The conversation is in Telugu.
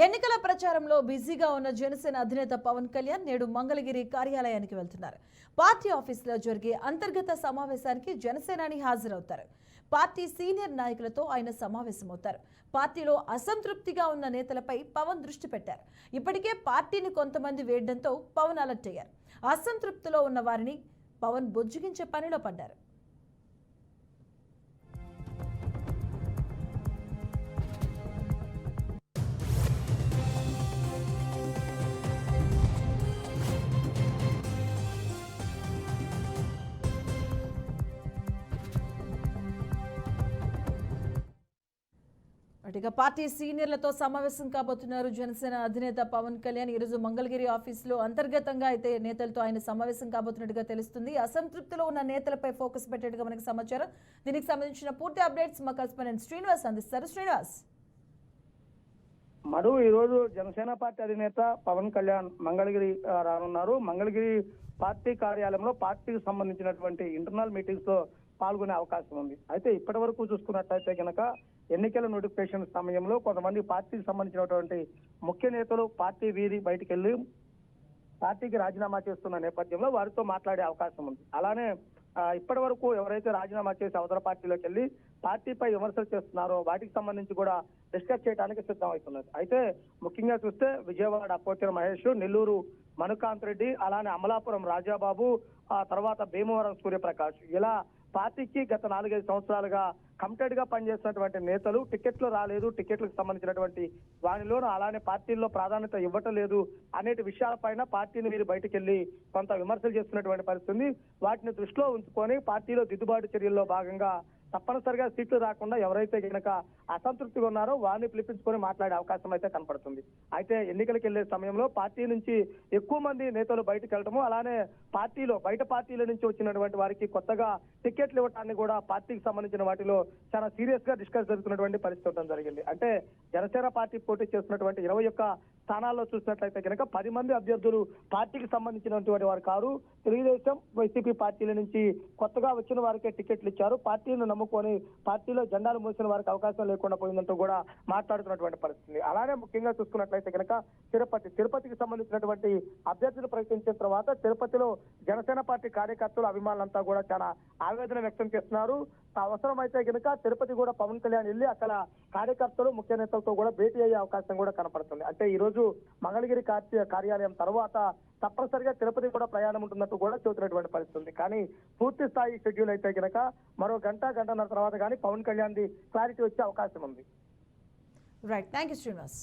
ఎన్నికల ప్రచారంలో బిజీగా ఉన్న జనసేన అధినేత పవన్ కళ్యాణ్ నేడు మంగళగిరి కార్యాలయానికి వెళ్తున్నారు. పార్టీ ఆఫీసులో జరిగే అంతర్గత సమావేశానికి జనసేనాని హాజరవుతారు. పార్టీ సీనియర్ నాయకులతో ఆయన సమావేశమవుతారు. పార్టీలో అసంతృప్తిగా ఉన్న నేతలపై పవన్ దృష్టి పెట్టారు. ఇప్పటికే పార్టీని కొంతమంది వేయడంతో పవన్ అలర్ట్ అయ్యారు. అసంతృప్తిలో ఉన్న వారిని పవన్ బుజ్జగించే పనిలో పడ్డారు. ఇక పార్టీ సీనియర్లతో సమావేశం కాబోతున్నారు జనసేన అధినేత పవన్ కళ్యాణ్. ఈరోజు మంగళగిరి ఆఫీసులో అంతర్గతంగా అయితే నేతలతో ఆయన సమావేశం కాబోతున్నట్టుగా తెలుస్తుంది. అసంతృప్తిలో ఉన్న నేతలపై ఫోకస్ పెట్టేట్టుగా మనకు సమాచారం. దీనికి సంబంధించిన పూర్తి అప్డేట్స్ మా కరెస్పాండెంట్ శ్రీనివాస్ అందిస్తారు. శ్రీనివాస్, మరో ఈరోజు జనసేన పార్టీ అధినేత పవన్ కళ్యాణ్ మంగళగిరి రానున్నారు. మంగళగిరి పార్టీ కార్యాలయంలో పార్టీకి సంబంధించినటువంటి ఇంటర్నల్ మీటింగ్స్ లో పాల్గొనే అవకాశం ఉంది. అయితే ఇప్పటి వరకు చూసుకున్నట్లయితే కనుక ఎన్నికల నోటిఫికేషన్ సమయంలో కొంతమంది పార్టీకి సంబంధించినటువంటి ముఖ్య నేతలు పార్టీ వీరి బయటికి వెళ్లి పార్టీకి రాజీనామా చేస్తున్న నేపథ్యంలో వారితో మాట్లాడే అవకాశం ఉంది. అలానే ఇప్పటి వరకు ఎవరైతే రాజీనామా చేసి అవతల పార్టీలోకి వెళ్లి పార్టీపై విమర్శలు చేస్తున్నారో వాటికి సంబంధించి కూడా డిస్కస్ చేయడానికి సిద్ధమవుతున్నది. అయితే ముఖ్యంగా చూస్తే విజయవాడ పోతిన మహేష్, నెల్లూరు మనుకాంత్ రెడ్డి, అలానే అమలాపురం రాజాబాబు, ఆ తర్వాత భీమవరం సూర్యప్రకాష్, ఇలా పార్టీకి గత 4-5 సంవత్సరాలుగా కమిటెడ్ గా పనిచేస్తున్నటువంటి నేతలు టికెట్లు రాలేదు, టికెట్లకు సంబంధించినటువంటి వానిలోనూ అలానే పార్టీల్లో ప్రాధాన్యత ఇవ్వటం లేదు అనేటి విషయాలపైన పార్టీని మీరు బయటకు వెళ్లి కొంత విమర్శలు చేస్తున్నటువంటి పరిస్థితి. వాటిని దృష్టిలో ఉంచుకొని పార్టీలో దిద్దుబాటు చర్యల్లో భాగంగా తప్పనిసరిగా సీట్లు రాకుండా ఎవరైతే గనక అసంతృప్తిగా ఉన్నారో వారిని పిలిపించుకొని మాట్లాడే అవకాశం అయితే కనపడుతుంది. అయితే ఎన్నికలకు వెళ్లే సమయంలో పార్టీ నుంచి ఎక్కువ మంది నేతలు బయటకు వెళ్ళడము, అలానే పార్టీలో బయట పార్టీల నుంచి వచ్చినటువంటి వారికి కొత్తగా టికెట్లు ఇవ్వటాన్ని కూడా పార్టీకి సంబంధించిన వాటిలో చాలా సీరియస్ గా డిస్కస్ జరుగుతున్నటువంటి పరిస్థితి ఉండడం జరిగింది. అంటే జనసేన పార్టీ పోటీ చేస్తున్నటువంటి 21 స్థానాల్లో చూసినట్లయితే కనుక 10 మంది అభ్యర్థులు పార్టీకి సంబంధించినటువంటి వారు కారు. తెలుగుదేశం, వైసీపీ పార్టీల నుంచి కొత్తగా వచ్చిన వారికే టికెట్లు ఇచ్చారు. పార్టీని నమ్ముకొని పార్టీలో జెండాలు మోసిన వారికి అవకాశం లేకుండా పోయిందంటూ కూడా మాట్లాడుతున్నటువంటి పరిస్థితి. అలానే ముఖ్యంగా చూసుకున్నట్లయితే కనుక తిరుపతికి సంబంధించినటువంటి అభ్యర్థులు ప్రకటించిన తర్వాత తిరుపతిలో జనసేన పార్టీ కార్యకర్తలు, అభిమానులంతా కూడా చాలా ఆవేదన వ్యక్తం చేస్తున్నారు. అవసరమైతే కనుక తిరుపతి కూడా పవన్ కళ్యాణ్ వెళ్ళి అక్కడ కార్యకర్తలు, ముఖ్య నేతలతో కూడా భేటీ అయ్యే అవకాశం కూడా కనపడుతుంది. అంటే ఈ రోజు మంగళగిరి కార్యాలయం తర్వాత తప్పనిసరిగా తిరుపతి కూడా ప్రయాణం ఉంటున్నట్టు కూడా చెబుతున్నటువంటి పరిస్థితి. కానీ పూర్తి స్థాయి షెడ్యూల్ అయితే కనుక మరో గంటన్నర తర్వాత కానీ పవన్ కళ్యాణ్ ది క్లారిటీ వచ్చే అవకాశం ఉంది. Right, thank you Srinivas.